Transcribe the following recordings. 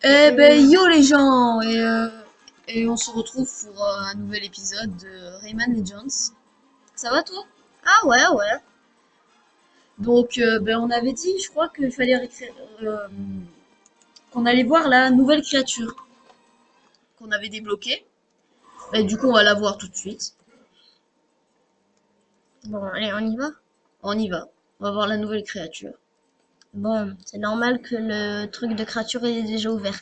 Eh ben yo les gens et on se retrouve pour un nouvel épisode de Rayman Legends. Ça va toi? Ah ouais, ouais. Donc ben on avait dit, je crois qu'il fallait euh, qu'on allait voir la nouvelle créature qu'on avait débloquée. Ben, du coup on va la voir tout de suite. Bon, allez, on y va. On y va. On va voir la nouvelle créature. Bon, c'est normal que le truc de créature est déjà ouvert.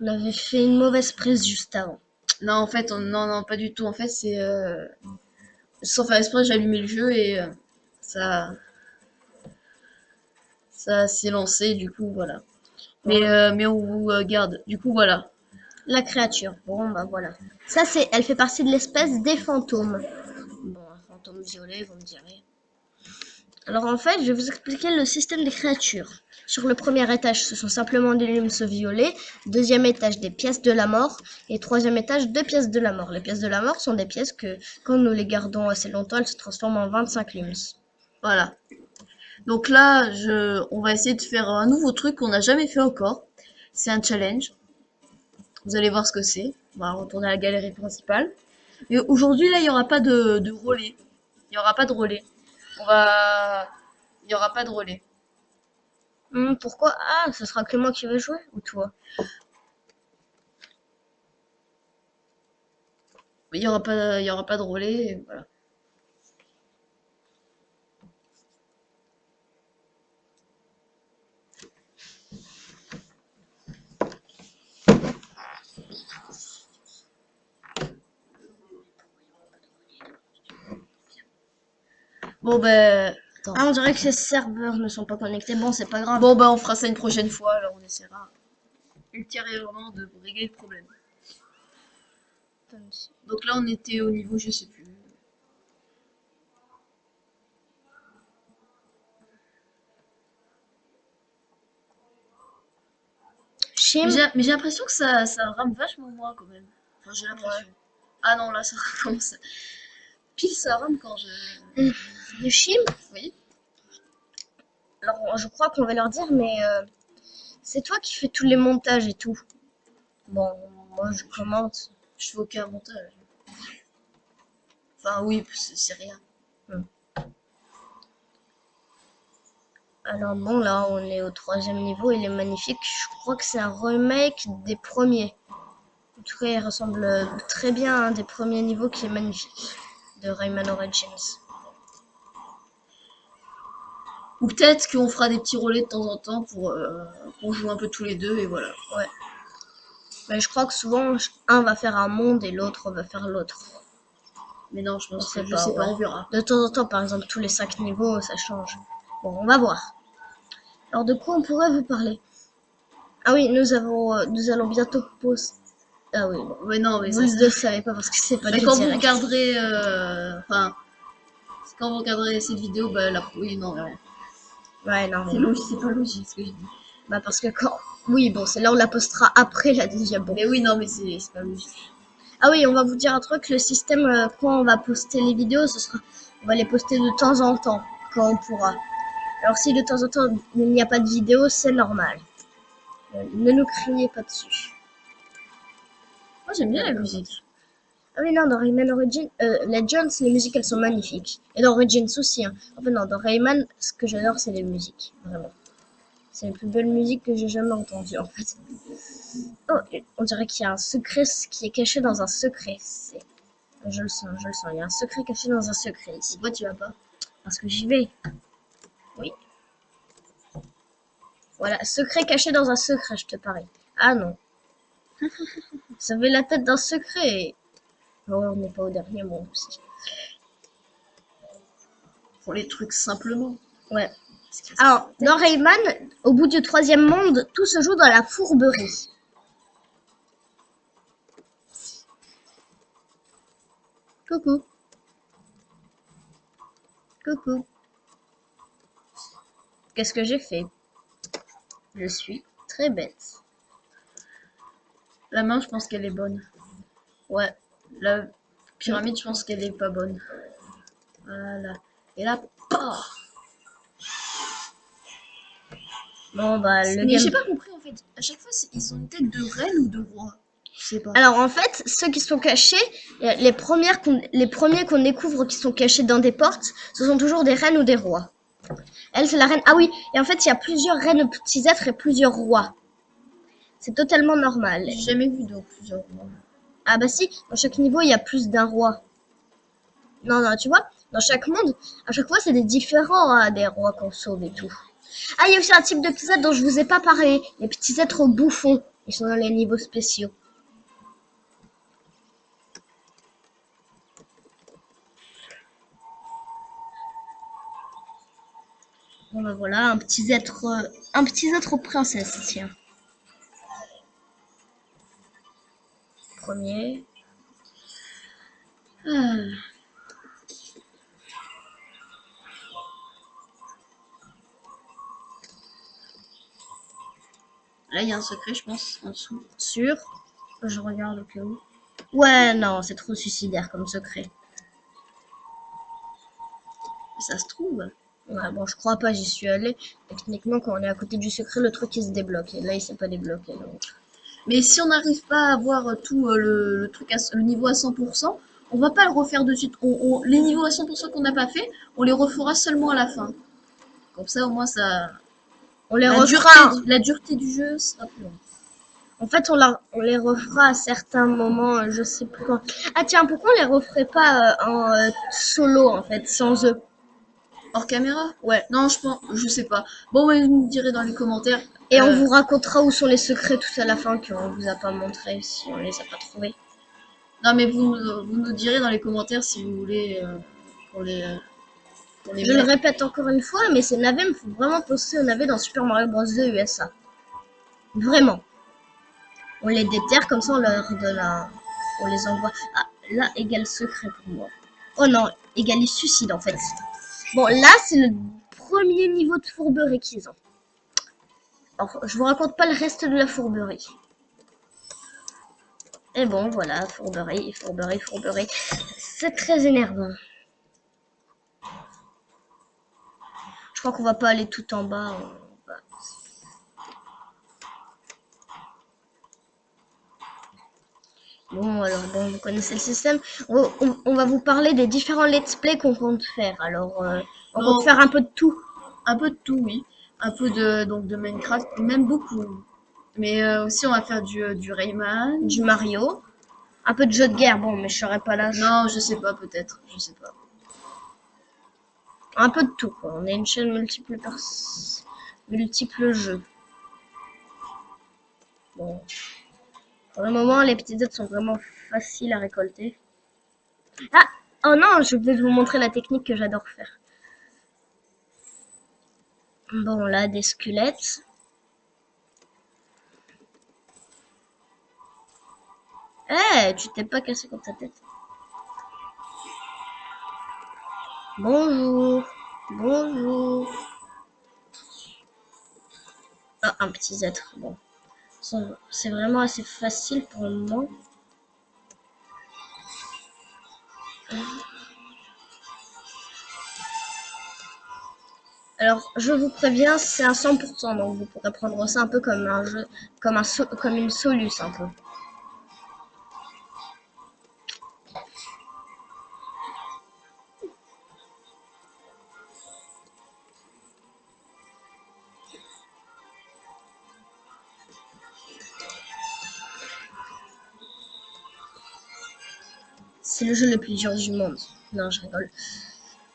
On avait fait une mauvaise prise juste avant. Non en fait non pas du tout. En fait c'est sans faire exprès j'ai allumé le jeu et ça ça s'est lancé du coup voilà. Bon, Mais on vous garde. Du coup voilà. la créature. Bon, bah voilà. Ça, elle fait partie de l'espèce des fantômes. Bon, un fantôme violet, vous me direz. Alors en fait, je vais vous expliquer le système des créatures. Sur le premier étage, ce sont simplement des lumes violets. Deuxième étage, des pièces de la mort. Et troisième étage, deux pièces de la mort. Les pièces de la mort sont des pièces que, quand nous les gardons assez longtemps, elles se transforment en 25 lumes. Voilà. Donc là, on va essayer de faire un nouveau truc qu'on n'a jamais fait encore. C'est un challenge. Vous allez voir ce que c'est. On va retourner à la galerie principale. Mais aujourd'hui, là, il n'y aura pas de relais. Il n'y aura pas de relais. On va... Il n'y aura pas de relais. Pourquoi? Ah, ce sera que moi qui vais jouer ou toi? Il y aura pas de relais. Et voilà. Bon, ben... Attends. Ah, on dirait que ces serveurs ne sont pas connectés. Bon, c'est pas grave. Bon, ben, on fera ça une prochaine fois. Alors, on essaiera ultérieurement de régler le problème. Donc là, on était au niveau, je sais plus. Chim, Mais j'ai l'impression que ça rame vachement moins quand même. Enfin, j'ai l'impression. Ah non, là, ça commence. Pile, ça rame quand je. le Chim. Oui. Alors, je crois qu'on va leur dire, mais c'est toi qui fais tous les montages et tout. Bon, moi je commente. Je fais aucun montage. Enfin, oui, c'est rien. Hmm. Alors bon, là on est au troisième niveau, il est magnifique. Je crois que c'est un remake des premiers. En tout cas, il ressemble très bien à un des premiers niveaux qui est magnifique, de Rayman Origins. Ou peut-être qu'on fera des petits relais de temps en temps pour jouer un peu tous les deux et voilà. Ouais. Mais je crois que souvent, un va faire un monde et l'autre va faire l'autre. Mais non, je On pense sait que je pas, sais pas, ouais. on verra. De temps en temps, par exemple, tous les 5 niveaux, ça change. Bon, on va voir. Alors de quoi on pourrait vous parler? Ah oui, nous allons bientôt poster. Ah oui, bon. Mais non, mais Vous ça ne le c'est. savez pas parce que c'est pas Mais du quand vous direct. regarderez. Enfin, quand vous regarderez cette vidéo, bah là. Oui, non, mais rien. Ouais, non, C'est mais... logique, c'est pas logique ce que je dis. Bah parce que quand... Oui, bon, c'est là on la postera après la deuxième. Bon. Mais oui, non, mais c'est pas logique. Ah oui, on va vous dire un truc, le système, quand on va poster les vidéos, ce sera... On va les poster de temps en temps, quand on pourra. Alors si de temps en temps il n'y a pas de vidéo, c'est normal. Ne nous criez pas dessus. Moi j'aime bien la musique. Ah oui, non, dans Rayman Legends, les musiques, elles sont magnifiques. Et dans Origins aussi. Hein. Enfin non, dans Rayman, ce que j'adore, c'est les musiques. Vraiment. C'est les plus belles musiques que j'ai jamais entendues, en fait. Oh, on dirait qu'il y a un secret qui est caché dans un secret. Je le sens, je le sens. Il y a un secret caché dans un secret ici. Pourquoi tu vas pas? Parce que j'y vais. Oui. Voilà, secret caché dans un secret, je te parie. Ah non. Ça avait la tête d'un secret. Oh, on n'est pas au dernier monde aussi. Pour les trucs simplement. Ouais. Alors, dans Rayman, au bout du troisième monde, tout se joue dans la fourberie. Coucou. Coucou. Qu'est-ce que j'ai fait? Je suis très bête. La main, je pense qu'elle est bonne. Ouais. La pyramide, je pense qu'elle est pas bonne. Voilà. Et là, pah. Bon, bah, le Mais j'ai game. pas compris en fait. À chaque fois, ils ont une tête de reine ou de roi. Je sais pas. Alors, en fait, ceux qui sont cachés, les premiers qu'on découvre qui sont cachés dans des portes, ce sont toujours des reines ou des rois. Elle, c'est la reine. Ah oui, et en fait, il y a plusieurs reines petits êtres et plusieurs rois. C'est totalement normal. J'ai jamais vu donc plusieurs rois. Ah bah si, dans chaque niveau, il y a plus d'un roi. Non, non, tu vois, dans chaque monde, à chaque fois, c'est des différents, hein, des rois qu'on sauve et tout. Ah, il y a aussi un type de petits êtres dont je vous ai pas parlé. Les petits êtres bouffons. Ils sont dans les niveaux spéciaux. Bon bah voilà, un petit être princesse, tiens. Premier. Ah. Là, il y a un secret, je pense, en dessous. Sûr. Je regarde au cas où. Ouais, non, c'est trop suicidaire comme secret. Ça se trouve. Ouais, bon, je crois pas, j'y suis allée. Techniquement, quand on est à côté du secret, le truc il se débloque. Et là, il s'est pas débloqué. Donc. Mais si on n'arrive pas à avoir tout le truc, le niveau à 100%, on va pas le refaire de suite. Les niveaux à 100% qu'on n'a pas fait, on les refera seulement à la fin. Comme ça, au moins, ça, On les refera. la dureté du jeu sera plus longue. En fait, on les refera à certains moments, je sais plus quand. Ah tiens, pourquoi on les referait pas en solo, en fait, sans eux? Hors caméra? Ouais. Non, je sais pas. Bon, vous me direz dans les commentaires. Et on vous racontera où sont les secrets tout à la fin qu'on vous a pas montré si on les a pas trouvés. Non, mais vous nous direz dans les commentaires si vous voulez qu'on les Je le mette. répète encore une fois, mais ces navets me font vraiment penser aux navets dans Super Mario Bros. 2 USA. Vraiment. On les déterre comme ça, on leur donne un... On les envoie. Ah, là, égale secret pour moi. Oh non, égale suicide en fait. Bon, là, c'est le premier niveau de fourberie qu'ils ont. Alors, je vous raconte pas le reste de la fourberie. Et bon, voilà, fourberie, fourberie, fourberie. C'est très énervant. Je crois qu'on va pas aller tout en bas. Bon, alors bon, vous connaissez le système. On va vous parler des différents let's play qu'on compte faire. Alors, on compte faire un peu de tout. Un peu de tout, oui. Un peu de Minecraft, même beaucoup. Mais aussi, on va faire du Rayman. Du Mario. Un peu de jeu de guerre, bon, mais je serai pas là. Non, je sais pas, peut-être. Je sais pas. Un peu de tout, quoi. On est une chaîne multiples jeux. Bon. Pour le moment, les petites aides sont vraiment faciles à récolter. Ah! Oh non, je vais vous montrer la technique que j'adore faire. Bon, là, des squelettes. Eh, tu t'es pas cassé contre ta tête. Bonjour. Bonjour. Ah, un petit être. Bon. C'est vraiment assez facile pour le moment. Alors, je vous préviens, c'est un 100%, donc vous pourrez prendre ça un peu comme un jeu, comme une soluce un peu. C'est le jeu le plus dur du monde. Non, je rigole.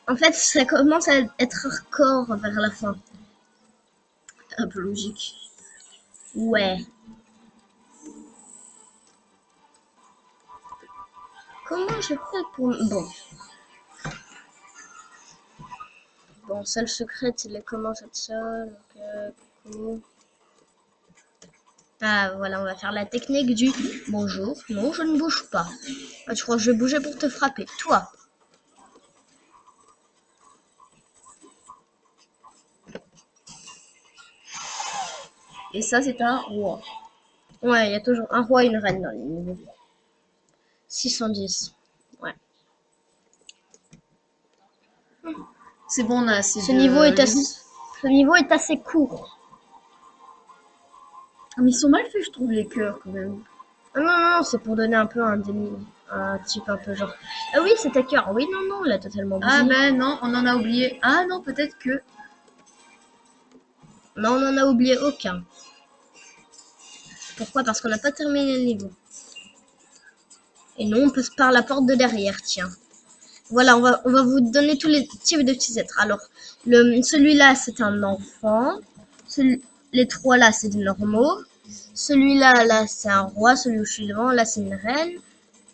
En fait, ça commence à être hardcore vers la fin. Un peu logique. Ouais. Comment je fais pour... Bon. Bon, seul secret, il est comment cette seule. Cool. Ah, voilà, on va faire la technique du bonjour. Non, je ne bouge pas. Ah, tu crois que je vais bouger pour te frapper? Toi. Et ça, c'est un roi. Ouais, il y a toujours un roi et une reine dans les niveaux. 610. Ouais. C'est bon, on a assez Ce niveau est de... assez court. Ah, mais ils sont mal faits, je trouve, les cœurs, quand même. Ah non, non, non, c'est pour donner un peu un type un peu genre. Ah oui, c'est ta cœur. Oui, non, non, là, totalement Ah bousillé. ben non, on en a oublié. Ah non, peut-être que... Non, on en a oublié aucun. Pourquoi? Parce qu'on n'a pas terminé le niveau. Et nous, on passe par la porte de derrière, tiens. Voilà, on va vous donner tous les types de petits êtres. Alors, celui-là, c'est un enfant. Les trois là, c'est des normaux. Celui-là, là, c'est un roi. Celui où je suis devant, là, c'est une reine.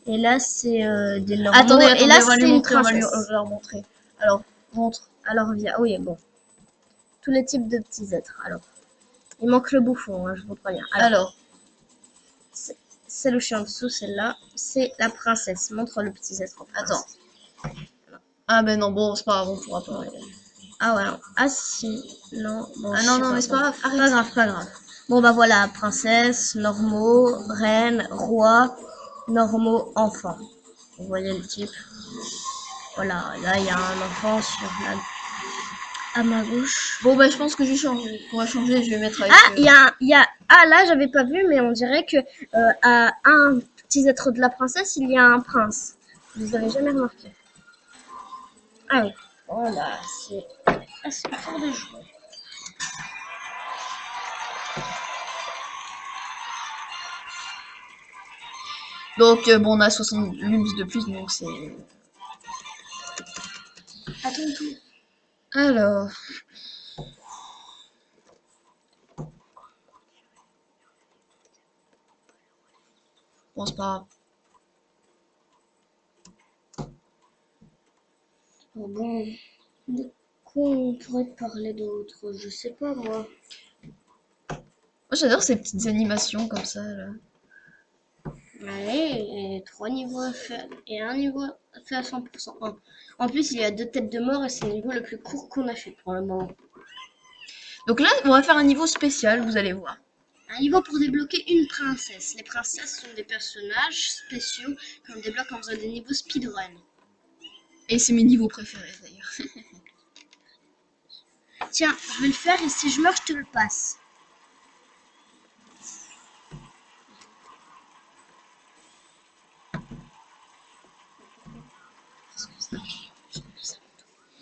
Et là, c'est des normaux. Attendez, Et là, attendez, on va lui c'est une montrer, on va princesse. leur montrer. Alors, montre. Alors, viens. Oui, bon. Tous les types de petits êtres. Alors, il manque le bouffon, hein, je vous préviens. Alors, C'est le chien en dessous, celle-là. C'est la princesse. Montre le petit être en attends. princesse. Ah ben non, bon, c'est pas grave, on pourra pas. Ah ouais. Ah si. Non. Bon, Ah je non, sais non, pas. mais c'est pas grave, Pas arrête. grave, pas grave. Bon bah voilà, princesse, normaux, reine, roi, normaux, enfant. Vous voyez le type. Voilà, là il y a un enfant sur la... à ma gauche. Bon, ben je pense que je vais changer. On va changer, je vais mettre avec... Ah, il y a... Ah là, j'avais pas vu, mais on dirait que à un petit être de la princesse, il y a un prince. Vous avez jamais remarqué? Ah oui. Voilà, c'est assez fort de jouer. Donc, bon, on a 60 lums de plus, donc c'est... Attends tout. Alors... Bon, c'est pas Oh bon, de quoi on pourrait parler d'autre? Je sais pas moi. Moi, j'adore ces petites animations comme ça, là. Allez, et trois niveaux faits et un niveau fait à 100%. En plus, il y a deux têtes de mort et c'est le niveau le plus court qu'on a fait pour le moment. Donc là, on va faire un niveau spécial, vous allez voir. Un niveau pour débloquer une princesse. Les princesses sont des personnages spéciaux qu'on débloque en faisant des niveaux speedrun. Et c'est mes niveaux préférés, d'ailleurs. Tiens, je vais le faire et si je meurs, je te le passe.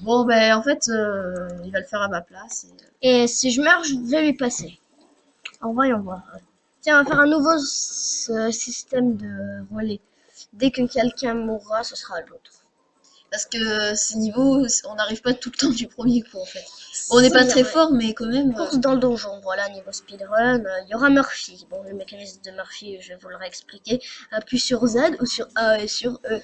Bon, ben, en fait, il va le faire à ma place. Et si je meurs, je vais lui passer. Alors voyons voir. Tiens, on va faire un nouveau système de relais. Dès que quelqu'un mourra, ce sera l'autre. Parce que ces niveaux, on n'arrive pas tout le temps du premier coup, en fait. Bon, on n'est pas très fort, mais quand même... Course dans le donjon, voilà, niveau speedrun. Il y aura Murphy. Bon, le mécanisme de Murphy, je vais vous le réexpliquer. Appuie sur Z ou sur A et sur E.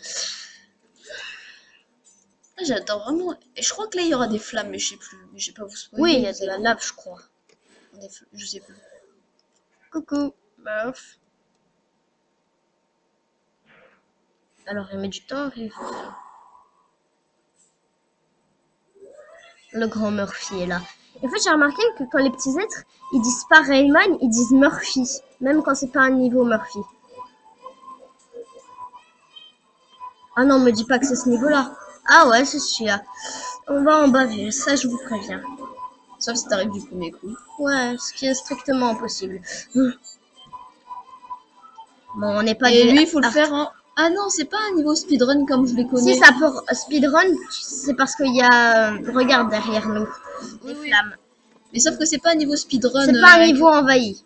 Ah, j'adore vraiment. Et je crois que là, il y aura des flammes, mais je sais plus. Mais j'ai pas vous spoiler. Oui, il y a de la lave, je crois. Je sais plus. Coucou, Murph. Alors, il met du temps à arriver. Le grand Murphy est là. En fait, j'ai remarqué que quand les petits êtres, ils disent pas Rayman, ils disent Murphy. Même quand c'est pas un niveau Murphy. Ah non, me dis pas que c'est ce niveau-là. Ah ouais, c'est celui-là. On va en baver, ça je vous préviens. Sauf si t'arrives du premier coup. Ouais, ce qui est strictement impossible. Bon, on n'est pas Et des lui, il faut le faire en... Ah non, c'est pas un niveau speedrun comme je les connais. Si ça peut speedrun, c'est parce qu'il y a... regarde derrière nous, des flammes. Mais sauf que c'est pas un niveau speedrun. C'est pas un niveau envahi.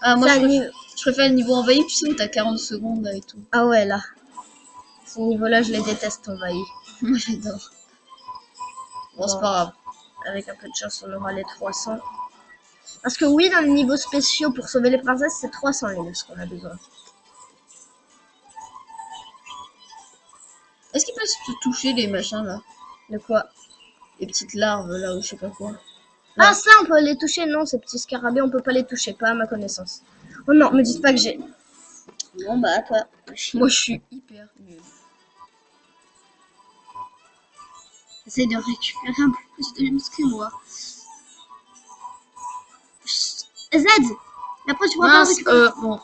Ah, moi, C'est un je préfère le niveau envahi, tu sais, où t'as 40 secondes là, et tout. Ah ouais, là. Ce niveau-là, je les déteste envahis. Moi, j'adore. Bon, c'est pas grave. Avec un peu de chance, on aura les 300. Parce que oui, dans les niveaux spéciaux, pour sauver les princesses, c'est 300 ce qu'on a besoin. Est-ce qu'il peut se toucher les machins là? De quoi? Les petites larves là, ou je sais pas quoi. Ah, ça, on peut les toucher. Non, ces petits scarabées, on peut pas les toucher, pas à ma connaissance. Oh non, me dites pas que j'ai... Bon, bah, toi. Moi, je suis hyper nulle. J'essaie de récupérer un peu plus de lumière que moi. Z! Après, tu pourras pas récupérer. Bon.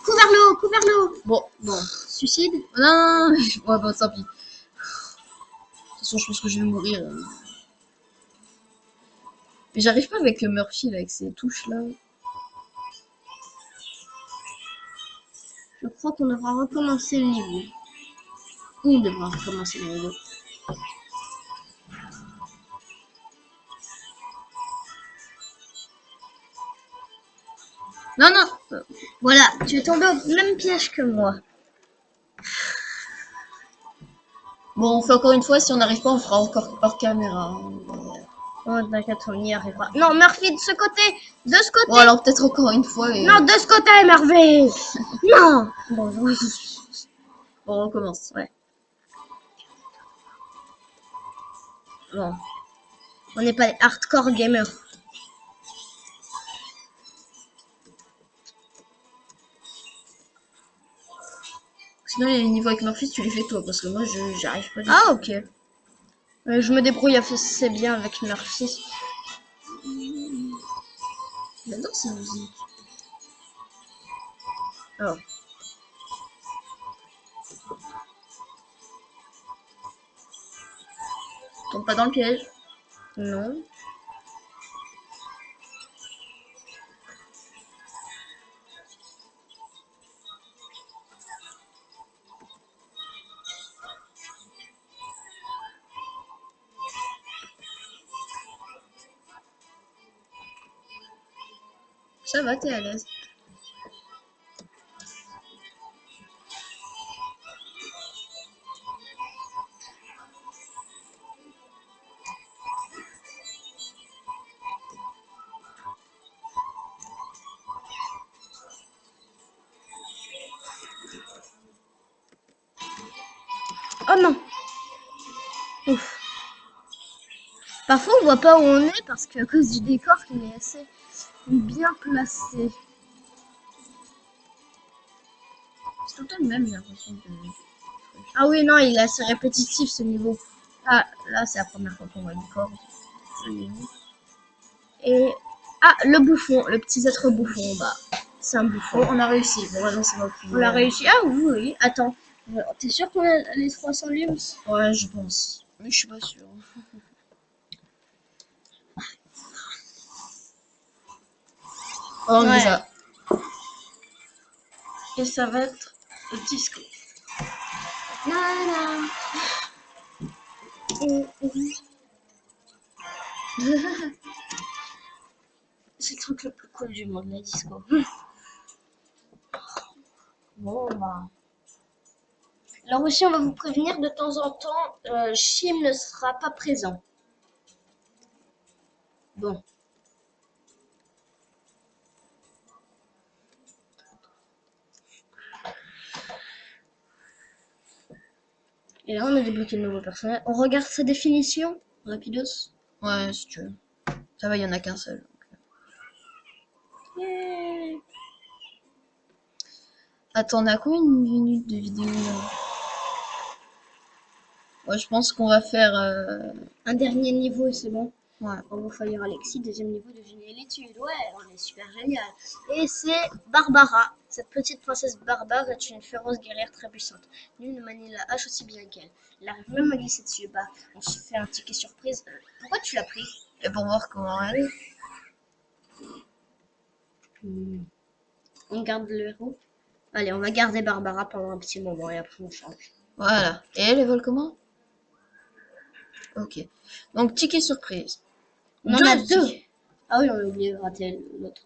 Couvert le haut, couvert le haut. Bon. Suicide? Non. Ouais, bon, tant pis. De toute façon, je pense que je vais mourir. Mais j'arrive pas avec Murphy, là, avec ses touches là. Je crois qu'on devra recommencer le niveau. On devra recommencer le niveau. Non, non. Voilà, tu es tombé au même piège que moi. Bon, on fait encore une fois. Si on n'arrive pas, on fera encore hors caméra. Oh, t'inquiète, on y arrivera. Non, Murphy, de ce côté. De ce côté. Bon, alors peut-être encore une fois. Et... Non, de ce côté, Murphy. Non. Bon, oui. Bon, on recommence. Ouais. Bon. On n'est pas les hardcore gamers. Sinon, les niveaux avec Murphy, tu les fais toi, parce que moi, j'arrive pas du tout. Ah, ok. Je me débrouille assez bien avec Murphy. J'adore cette musique. Oh. Tombe pas dans le piège. Non. Ça va, t'es à l'aise. Oh non. Ouf. Parfois, on voit pas où on est parce qu'à cause du décor, il est assez bien placé. C'est tout le temps le même, j'ai l'impression que... Ah oui, non, il est assez répétitif ce niveau. Ah, là, c'est la première fois qu'on voit une corde. Et... Ah, le bouffon, le petit être bouffon, bah, c'est un bouffon. Oh, on a réussi. Bon, maintenant, c'est moi qui... On l'a réussi. Ah oui, oui. Attends, t'es sûr qu'on a les 300 limbs? Ouais, je pense. Mais je suis pas sûre. Oh, on Ouais. les a. Et ça va être le disco. C'est le truc le plus cool du monde, la disco. Bon, bah. Alors aussi, on va vous prévenir, de temps en temps, Chim ne sera pas présent. Bon. Et là, on a débloqué le nouveau personnage. On regarde sa définition, rapidos. Ouais, si tu veux. Ça va, il y en a qu'un seul. Yeah. Attends, on a combien de minutes de vidéo là? Ouais, je pense qu'on va faire... Un dernier niveau et c'est bon. Ouais. On va falloir Alexis, deuxième niveau de génialitude. Ouais, on est super génial. Et c'est Barbara. Cette petite princesse barbare est une féroce guerrière très puissante. Nul ne manie la hache aussi bien qu'elle. Elle arrive même à glisser dessus. Bah, on se fait un ticket surprise. Pourquoi tu l'as pris? Et pour voir comment elle est. On garde le héros. Allez, on va garder Barbara pendant un petit moment et après on change. Voilà. Et elle vole comment? Ok. Donc, ticket surprise. On en a Deux deux. tickets. Ah oui, on a oublié de gratter l'autre.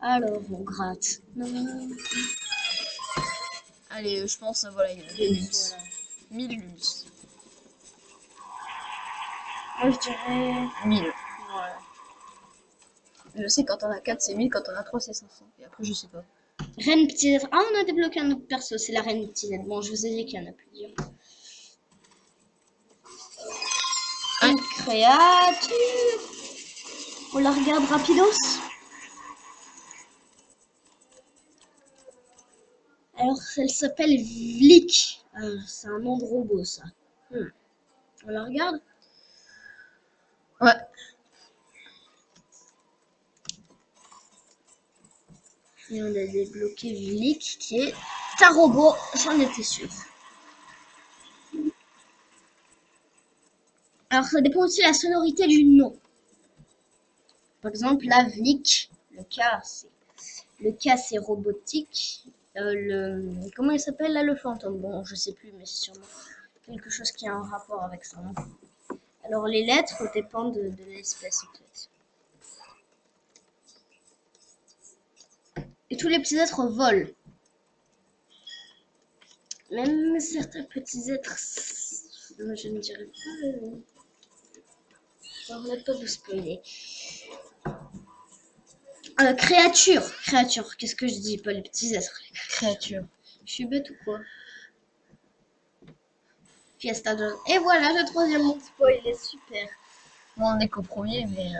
Alors, on gratte. Non. Allez, je pense, voilà, il y a 2 lums. Voilà. 1000 lums. Moi, je dirais 1000. voilà. Je sais, quand on a 4, c'est 1000. Quand on a 3, c'est 500. Et après, je sais pas. Reine petite. Ah, on a débloqué un autre perso, c'est la reine petite. Bon, je vous ai dit qu'il y en a plusieurs. Une créature. On la regarde rapidos. Alors, elle s'appelle Vlik. C'est un nom de robot, ça. On la regarde. Ouais. Et on a débloqué Vlik, qui est un robot, j'en étais sûre. Alors, ça dépend aussi de la sonorité du nom. Par exemple, la Vlik, le K c'est robotique. Comment il s'appelle là, le fantôme? Bon, je sais plus, mais c'est sûrement quelque chose qui a un rapport avec ça, hein. Alors les lettres dépendent de l'espèce en fait. Et tous les petits êtres volent. Même certains petits êtres, je ne dirais pas. Je ne voulais pas vous spoiler. Créature, qu'est-ce que je dis? Pas les petits êtres. Créature. Je suis bête ou quoi? Fiesta Jones. Et voilà, le troisième monde spoil, il est super. Bon, on est qu'au premier, mais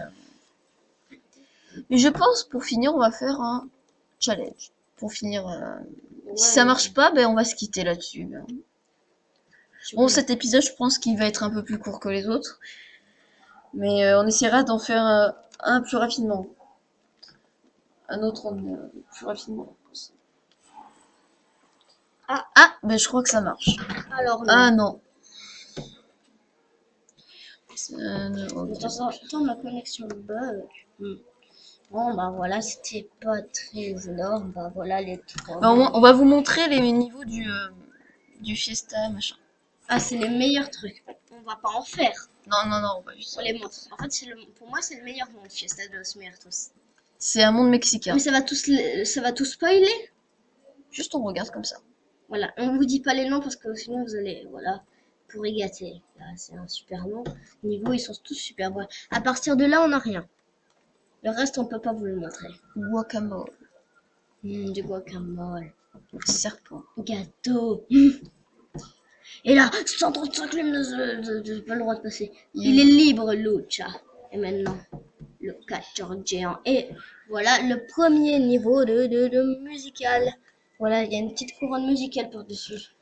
je pense, pour finir, on va faire un challenge. Pour finir, si ça marche pas, ben on va se quitter là-dessus. Ben. Bon, cet épisode, je pense qu'il va être un peu plus court que les autres. Mais on essaiera d'en faire un plus rapidement. Un autre plus rapidement. Ah, ben je crois que ça marche. Alors, non. Ah non. De temps en temps, ma connexion bug. Bon, bah voilà, c'était pas très énorme. Bah voilà les trois. Ben, on va vous montrer les niveaux du Fiesta, machin. Ah, c'est les meilleurs trucs. On va pas en faire. Non, non, non, on va juste. On les montre. En fait, pour moi, c'est le meilleur monde, Fiesta de los Muertos. C'est un monde mexicain. Mais ça va tout spoiler. Juste on regarde comme ça. Voilà, on vous dit pas les noms parce que sinon vous allez, voilà, pour y gâter. Là, c'est un super nom. Niveau, ils sont tous super bons. À partir de là, on n'a rien. Le reste, on peut pas vous le montrer. Guacamole. Du guacamole. Serpent. Gâteau. Et là, 135 lumes de pas le droit de passer. Il est libre, Lucha. Et maintenant, le catcheur géant. Et voilà le premier niveau de musical. Voilà, il y a une petite couronne musicale par-dessus.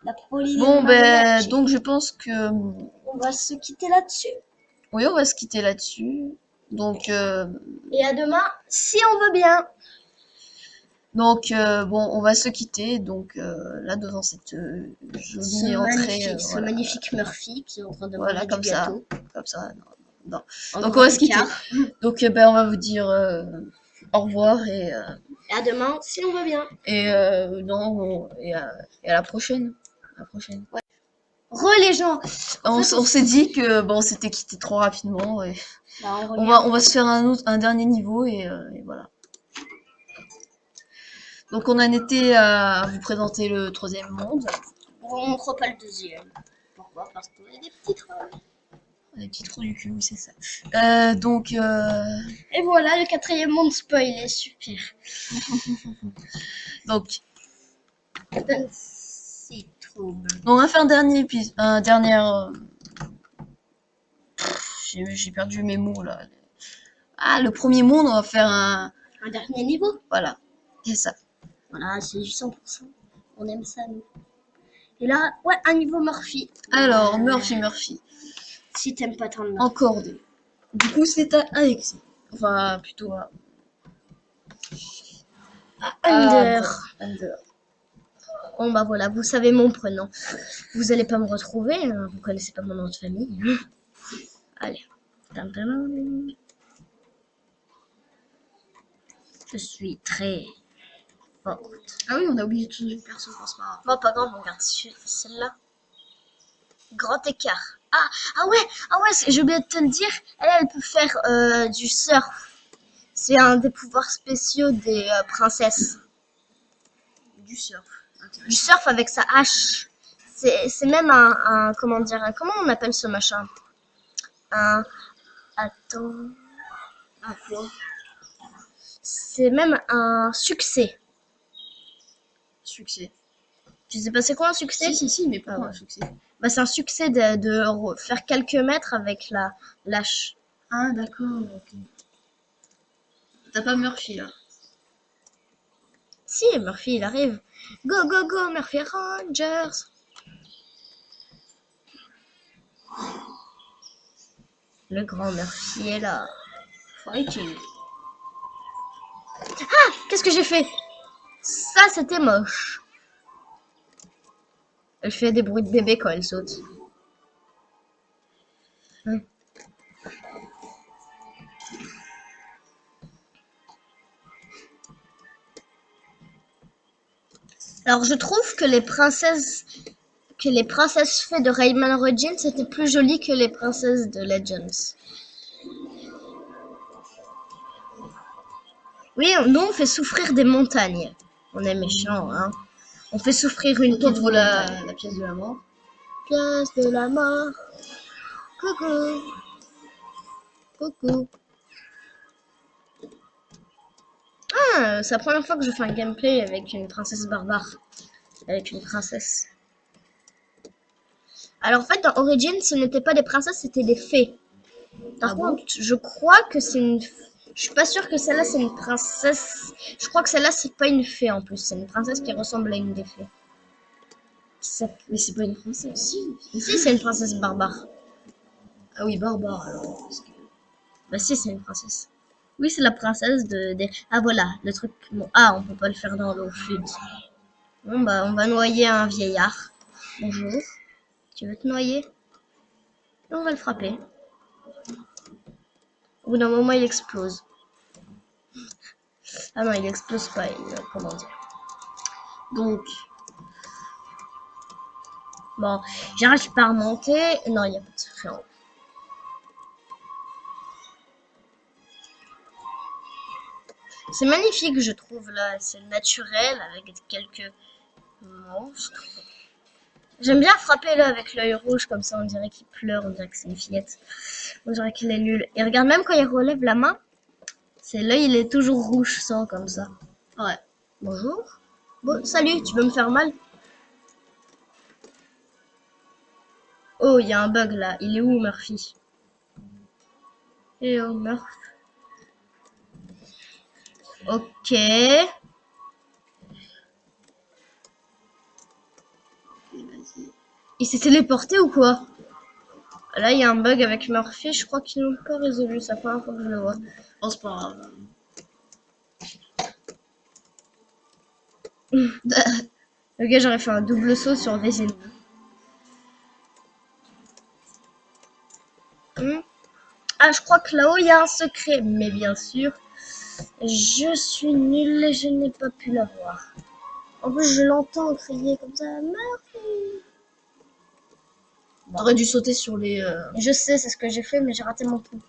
La Bon, ben, donc je pense que. On va se quitter là-dessus. Oui, on va se quitter là-dessus. Donc. Et à demain, si on veut bien. Donc, bon, on va se quitter. Donc, là, devant cette jolie entrée. Ce magnifique Murphy qui est en train de voilà, manger comme du ça. gâteau. Comme ça, non. En Donc, on gros va se quitter. écart. Donc, ben, on va vous dire au revoir et. Et à demain, si on veut bien. Et non, et à la prochaine. À la prochaine. Ouais. Les gens. On s'est dit que bon, on s'était quitté trop rapidement. Et Bah, on va se faire un dernier niveau et voilà. Donc on en était à vous présenter le troisième monde. On montre pas le deuxième. Pourquoi? Parce qu'on a des petits trolls. Des petits trous du cul, oui, c'est ça. Donc. Et voilà, le quatrième monde spoilé, super. Donc. C'est trouble. On va faire un dernier épisode. Un dernier. J'ai perdu mes mots là. Ah, le premier monde, on va faire un. Un dernier niveau. Voilà. C'est ça. Voilà, c'est 100%. On aime ça, nous. Et là, ouais, un niveau Murphy. Alors, Murphy. Si t'aimes pas tant le encore deux. Du coup, c'est à Alexis. Enfin, plutôt à Under. Under. Bon, bah voilà, vous savez mon prénom. Vous allez pas me retrouver, hein, vous connaissez pas mon nom de famille. Allez. Je suis très forte. Ah oui, on a oublié toute une personne, pense pas. Bon, pas grave, on regarde celle-là. Grand écart. Ah ouais, j'ai oublié de te le dire. Elle peut faire du surf. C'est un des pouvoirs spéciaux des princesses. Du surf. Du surf avec sa hache. C'est même un comment dire, comment on appelle ce machin? Attends. Ah quoi? C'est même un succès. Succès. Tu sais pas c'est quoi un succès? Si, mais pas ouais. un succès. Bah, c'est un succès de faire quelques mètres avec la lâche. Ah d'accord, ok. T'as pas Murphy là? Si, Murphy, il arrive. Go, go, go, Murphy Rangers. Le grand Murphy est là. Fighting. Ah, qu'est-ce que j'ai fait? Ça, c'était moche. Elle fait des bruits de bébé quand elle saute. Alors, je trouve que les princesses fées de Rayman Origins c'était plus joli que les princesses de Legends. Oui, nous on fait souffrir des montagnes. On est méchants, hein. On fait souffrir une Autant pauvre pour montagne. la pièce de la mort. Pièce de la mort. Coucou. Coucou. Ah, c'est la première fois que je fais un gameplay avec une princesse barbare. Avec une princesse. Alors en fait, dans Origins, ce n'était pas des princesses, c'était des fées. Par Ah contre, bon? je crois que c'est une... Je suis pas sûre que celle-là, c'est une princesse. Je crois que celle-là, c'est pas une fée en plus. C'est une princesse qui ressemble à une des fées. Mais c'est pas une princesse, si. Si, c'est une princesse barbare. Ah oui, barbare alors. Bah si, c'est une princesse. Oui, c'est la princesse de... Ah voilà, le truc... Bon, ah, on peut pas le faire dans l'eau fluide. Bon, bah, on va noyer un vieillard. Bonjour. Tu veux te noyer? Et on va le frapper. Au bout d'un moment, il explose. Ah non, il explose pas. Comment dire? Donc, Bon, j'arrive pas à remonter. Non, il n'y a pas de secret en haut. C'est magnifique, je trouve, là. C'est naturel, avec quelques monstres. J'aime bien frapper là avec l'œil rouge, comme ça on dirait qu'il pleure, on dirait que c'est une fillette. On dirait qu'il est nul. Et regarde, même quand il relève la main, c'est l'œil, il est toujours rouge sang comme ça. ouais. Bonjour. Bon, salut, tu veux me faire mal? Oh, il y a un bug là. Il est où, Murphy? Eh oh, Murph. Ok. Il s'est téléporté ou quoi? Là, il y a un bug avec Murphy. Je crois qu'ils n'ont pas résolu. C'est la première fois que je le vois. Oh, c'est pas grave. Le gars, j'aurais fait un double saut sur des ennemis. Ah, je crois que là-haut, il y a un secret. Mais bien sûr, je suis nulle et je n'ai pas pu l'avoir. En plus, je l'entends crier comme ça. Murphy! T'aurais dû sauter sur les... Je sais, c'est ce que j'ai fait, mais j'ai raté mon coup.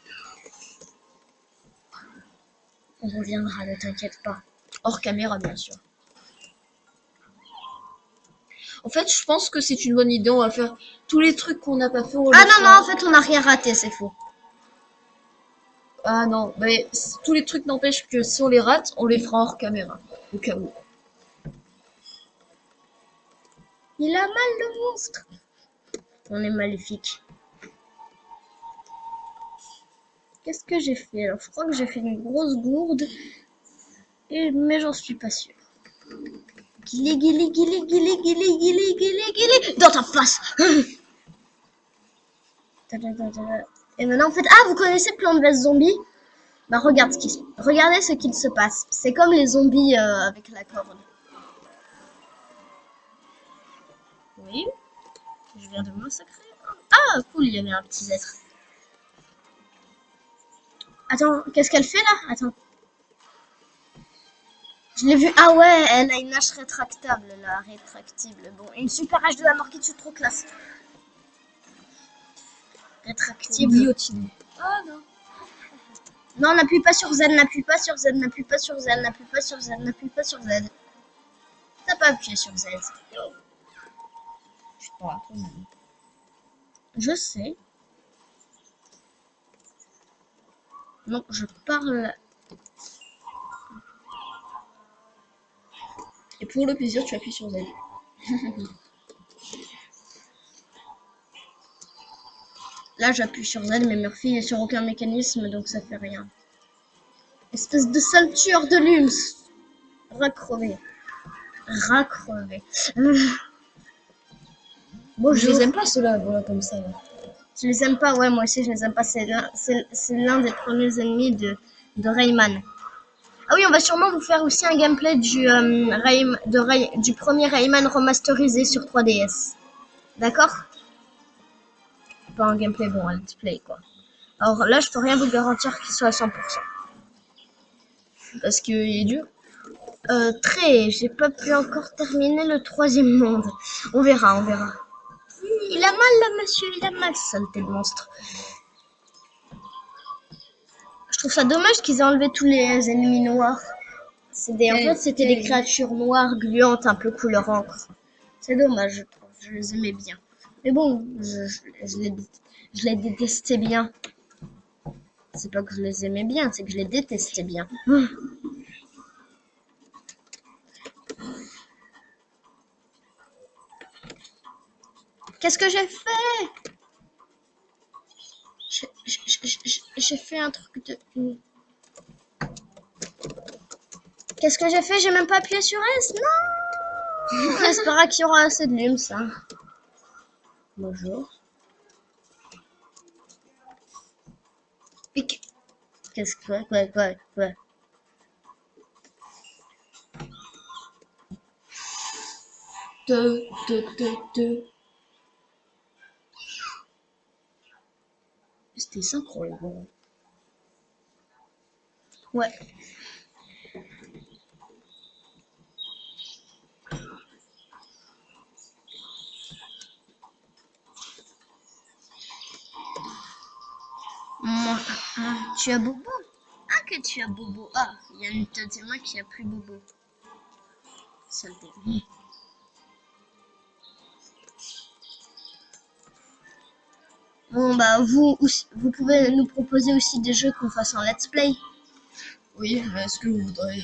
On reviendra, ne t'inquiète pas. hors caméra, bien sûr. En fait, je pense que c'est une bonne idée. On va faire tous les trucs qu'on n'a pas fait. On Ah les non, non, fera. en fait, on n'a rien raté, c'est faux. Ah non, mais tous les trucs n'empêchent que si on les rate, on les fera hors caméra. Au cas où. Il a mal, le monstre. On est maléfique. Qu'est-ce que j'ai fait? Alors, je crois que j'ai fait une grosse gourde. Mais j'en suis pas sûre. Guili, guili, guili, guili, guili, guili, guili, guili. Dans ta face. Et maintenant, en fait... Ah, vous connaissez Plants vs Zombie? Bah, regardez ce qu'il se passe. C'est comme les zombies avec la corde. Oui. Je viens de massacrer. Ah, cool, il y avait un petit être. Attends, qu'est-ce qu'elle fait là? Attends. Je l'ai vu. Ah ouais, elle a une hache rétractable, là, rétractible. Bon, une super hache de la mort qui tue, trop classe. Rétractible. Guillotine. Ah non. Non, n'appuie pas sur Z, n'appuie pas sur Z, n'appuie pas sur Z, n'appuie pas sur Z, n'appuie pas sur Z. T'as pas appuyé sur Z. Je sais. Non, je parle. Et pour le plaisir, tu appuies sur Z. Là, j'appuie sur Z, mais Murphy est sur aucun mécanisme, donc ça fait rien. Espèce de sale tueur de lunes. Racrevé. Racrevé. Bon, je les aime pas ceux-là, voilà, comme ça. Là. Je les aime pas, ouais, moi aussi je les aime pas. C'est l'un des premiers ennemis de Rayman. Ah oui, on va sûrement vous faire aussi un gameplay du premier Rayman remasterisé sur 3DS. D'accord? Pas un gameplay, bon, un let's play, quoi. Alors là, je peux rien vous garantir qu'il soit à 100%. Parce qu'il est dur. Très, j'ai pas pu encore terminer le troisième monde. On verra, on verra. Il a mal là, monsieur, il a mal, saleté de monstre. Je trouve ça dommage qu'ils aient enlevé tous les ennemis noirs. En fait, c'était des créatures noires gluantes, un peu couleur encre. C'est dommage, je trouve. Je les aimais bien. Mais bon, je les détestais bien. C'est pas que je les aimais bien, c'est que je les détestais bien. Qu'est-ce que j'ai fait? J'ai fait un truc de... Qu'est-ce que j'ai fait? J'ai même pas appuyé sur S. Non! J'espère qu'il y aura assez de lume, ça. Bonjour. Pique. Qu'est-ce que... Quoi? C'était synchro, là. Ouais. Tu as Bobo? Ah, que tu as Bobo. Ah, il y a une tête de moi qui a plus Bobo. Saleté. Bon, bah, vous pouvez nous proposer aussi des jeux qu'on fasse en let's play. Oui, mais est-ce que vous voudrez...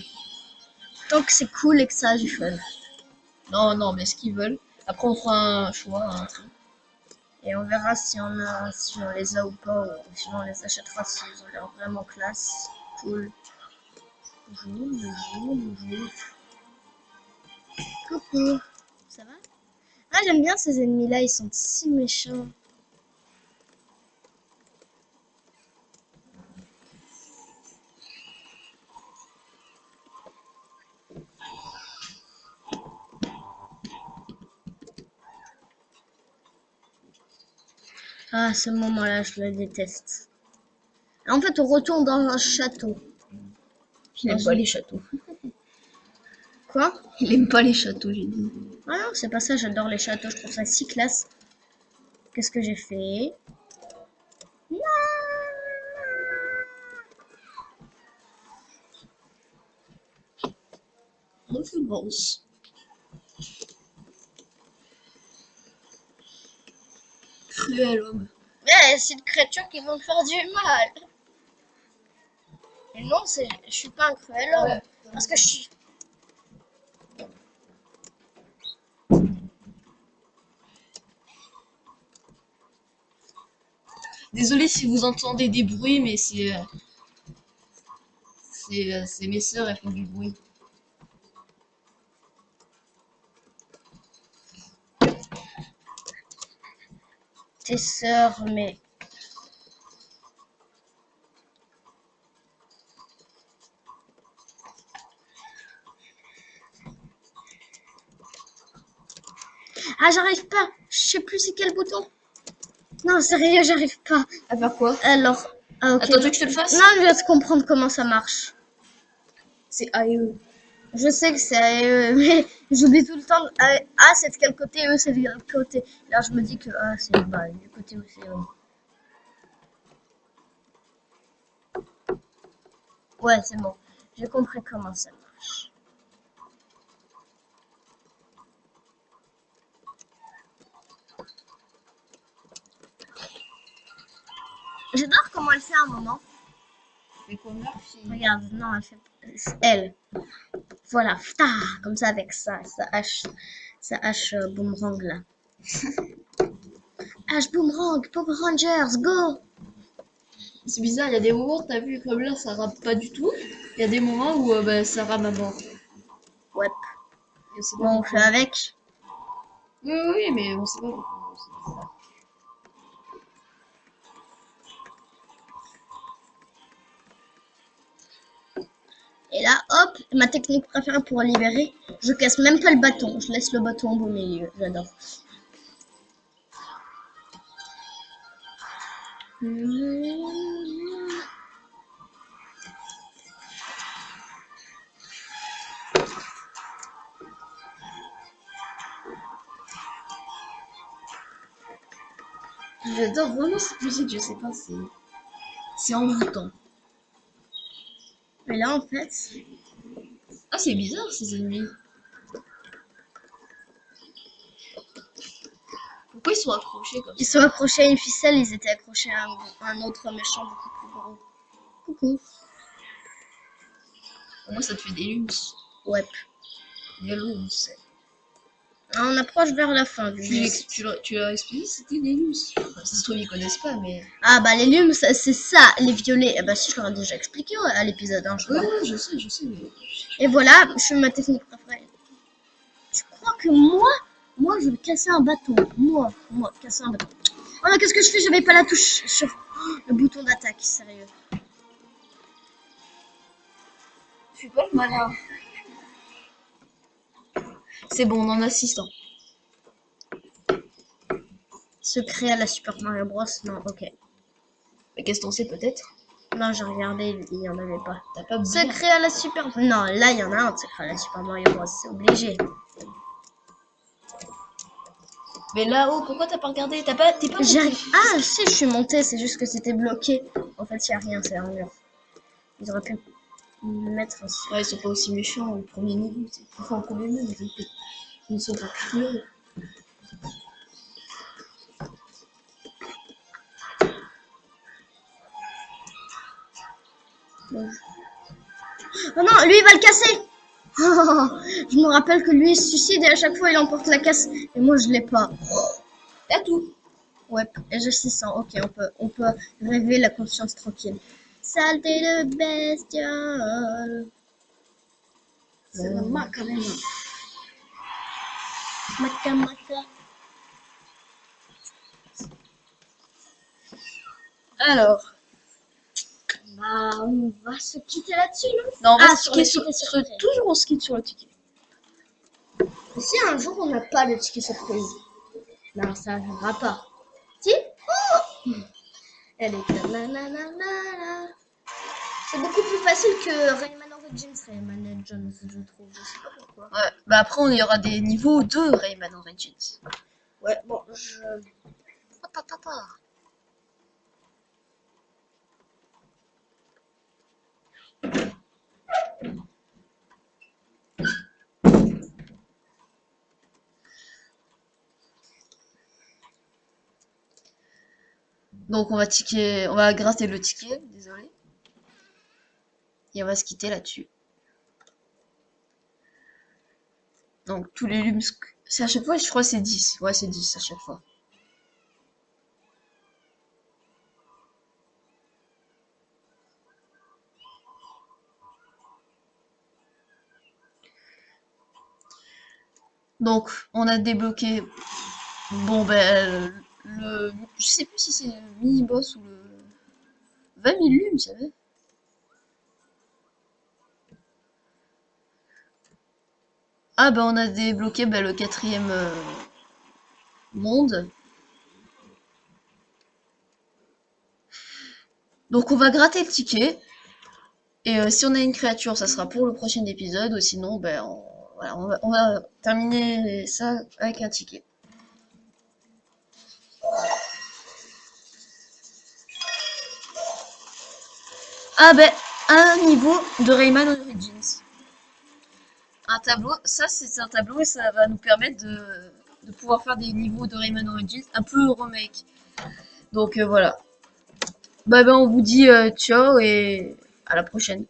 Tant que c'est cool et que ça a du fun. Non, mais ce qu'ils veulent. Après, on fera un choix, un truc. Et on verra si on les a ou pas, ou sinon on les achètera s'ils ont l'air vraiment classe. Cool. Bonjour. Coucou. Ça va? Ah, j'aime bien ces ennemis-là, ils sont si méchants. Ah, ce moment-là, je le déteste. En fait, on retourne dans un château. Il aime pas les châteaux. Quoi? Il aime pas les châteaux, j'ai dit. Ah non, c'est pas ça, j'adore les châteaux, je trouve ça si classe. Qu'est-ce que j'ai fait? Non! Référence. Cruel homme. Mais c'est une créature qui va me faire du mal. Et non, je suis pas un cruel homme. Ouais. Parce que je suis... Désolé si vous entendez des bruits, mais c'est mes sœurs, elles font du bruit. Tes sœurs, mais... Ah, j'arrive pas. Je sais plus c'est quel bouton. Non, sérieux, j'arrive pas. À faire quoi? Alors... Ah, ok. Attends, tu veux que je te le fasse? Non, je viens de comprendre comment ça marche. C'est AE. Je sais que c'est mais j'oublie tout le temps. A, c'est de quel côté, E, c'est de quel côté. Là, je me dis que A, c'est bah, du côté où c'est E. Ouais, c'est bon. J'ai compris comment ça marche. J'adore comment elle fait un moment. C'est comme la fille. Regarde, non, elle fait... Elle. Voilà, ta, comme ça avec sa hache boomerang là. Hache boomerang, Power Rangers, go! C'est bizarre, il y a des moments, t'as vu, comme là, ça rame pas du tout. Il y a des moments où bah, ça rame à mort. Ouais. Et c'est pas Bon, on pourquoi. fait avec. Oui, mais on sait pas pourquoi. C'est bizarre. Et là, hop, ma technique préférée pour libérer, je casse même pas le bâton. Je laisse le bâton au beau milieu. J'adore. J'adore vraiment cette musique, je sais pas, c'est envoûtant. Mais là, en fait, Ah, c'est bizarre ces ennemis. Pourquoi ils sont accrochés comme ils ça? sont accrochés à une ficelle, ils étaient accrochés à un autre méchant beaucoup plus gros. Coucou. Pour moi, ça te fait des lums. Ouais. Des lums. On approche vers la fin du jeu. Tu leur expliqué c'était des lums. Ça se trouve, ils connaissent pas, mais. Ah bah les lumes, c'est ça, les violets. Eh bah si, je leur ai déjà expliqué à l'épisode 1, je crois. Ouais, je sais, mais. Et voilà, je fais ma technique préférée. Tu crois que moi je vais casser un bâton. Moi, casser un bâton. Oh mais qu'est-ce que je fais? J'avais pas la touche sur le bouton d'attaque, sérieux. Je suis pas le malin. C'est bon, on en assiste. Hein. Secret à la Super Mario Bros. Non, ok. Mais qu'est-ce que t'en sais peut-être? Non, j'ai regardé, il y en avait pas. T'as pas besoin. Secret à la Super... Non, là, il y en a un de secret à la Super Mario Bros. C'est obligé. Mais là-haut, pourquoi t'as pas regardé? T'es pas monté. Ah, si, je suis montée, c'est juste que c'était bloqué. En fait, il n'y a rien, c'est un mur. Ils auraient pu mettre un... Ouais, ils sont pas aussi méchants au premier niveau. Enfin, au premier niveau, ils ne sont pas cruels. Oh non, lui, il va le casser. Je me rappelle que lui, il se suicide et à chaque fois, il emporte la casse. Et moi, je l'ai pas. T'as tout. Ouais, et je 600. Ok, on peut rêver la conscience tranquille. Saleté de bestiole. C'est la macarena. Maca. Alors. Bah, on va se quitter là-dessus, non? Non, on va sur le ticket surprise. toujours on se quitte sur le ticket. Et si un jour on n'a pas le ticket surprise, non, ça n'arrivera pas. Si? Oh, elle est nanana. C'est beaucoup plus facile que Rayman Origins, Rayman Legends, je trouve. Je sais pas pourquoi. Ouais, bah après, on y aura des niveaux de Rayman Origins. Ouais, bon, je... Donc on va gratter le ticket, désolé. Et on va se quitter là-dessus. Donc tous les lums, c'est à chaque fois, je crois que c'est 10. Ouais, c'est 10 à chaque fois. Donc on a débloqué, bon ben, je sais plus si c'est le mini-boss ou le 20 000 lums, vous savez. Ah ben on a débloqué le 4e monde. Donc on va gratter le ticket. Et si on a une créature, ça sera pour le prochain épisode. Ou sinon, ben, voilà, on va terminer ça avec un ticket. Ah ben, un niveau de Rayman Origins. Un tableau, ça c'est un tableau et ça va nous permettre de pouvoir faire des niveaux de Rayman Origins un peu remake. Donc voilà. Bah ben on vous dit ciao et à la prochaine.